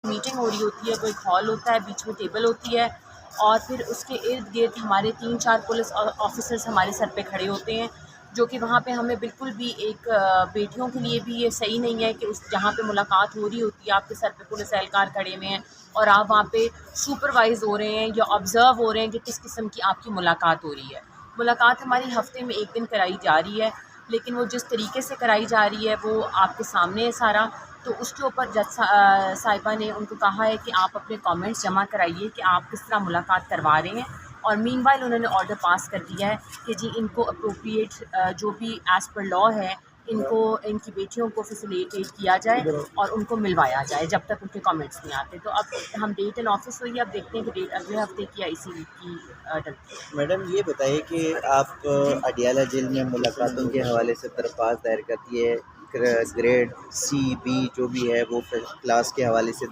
Meeting ہو رہی ہوتی ہے، وہ ایک ہال ہوتا ہے، بیچ میں ٹیبل ہوتی ہے، اور پھر اس کے ارد گرد ہمارے 3-4 پولیس آفیسرز ہمارے سر پہ کھڑے ہوتے ہیں، جو کہ وہاں پہ ہمیں بالکل بھی ایک بیٹیوں کے لیے بھی یہ صحیح نہیں ہے کہ اس جہاں پہ ملاقات ہو رہی ہوتی ہے آپ کے سر پہ پولیس اہلکار کھڑے ہوئے ہیں اور آپ وہاں پہ سپروائز ہو رہے ہیں یا آبزرو ہو رہے ہیں کہ کس قسم کی آپ کی ملاقات ہو رہی ہے۔ ملاقات ہماری ہفتے میں ایک دن کرائی جا رہی ہے، لیکن وہ جس طریقے سے کرائی جا رہی ہے وہ آپ کے سامنے ہے سارا، تو اس کے اوپر جج صاحبہ نے ان کو کہا ہے کہ آپ اپنے کامنٹس جمع کرائیے کہ آپ کس طرح ملاقات کروا رہے ہیں، اور مین وائل انہوں نے آرڈر پاس کر دیا ہے کہ جی ان کو اپروپریٹ جو بھی ایز پر لاء ہے ان کو ان کی بیٹیوں کو فیسیلیٹیٹ کیا جائے اور ان کو ملوایا جائے جب تک ان کے کامنٹس نہیں آتے۔ تو اب ہم ڈیٹ ان آفس ہوئی ہے، اب دیکھتے ہیں کہ ڈیٹ اگلے ہفتے کی یا اسی ویک کی ڈلتی ہے۔ میڈم یہ بتائیے کہ آپ اڈیالہ جیل میں ملاقاتوں کے حوالے سے درخواست دائر کرتی ہے، گریڈ سی بی جو بھی ہے وہ کلاس کے حوالے سے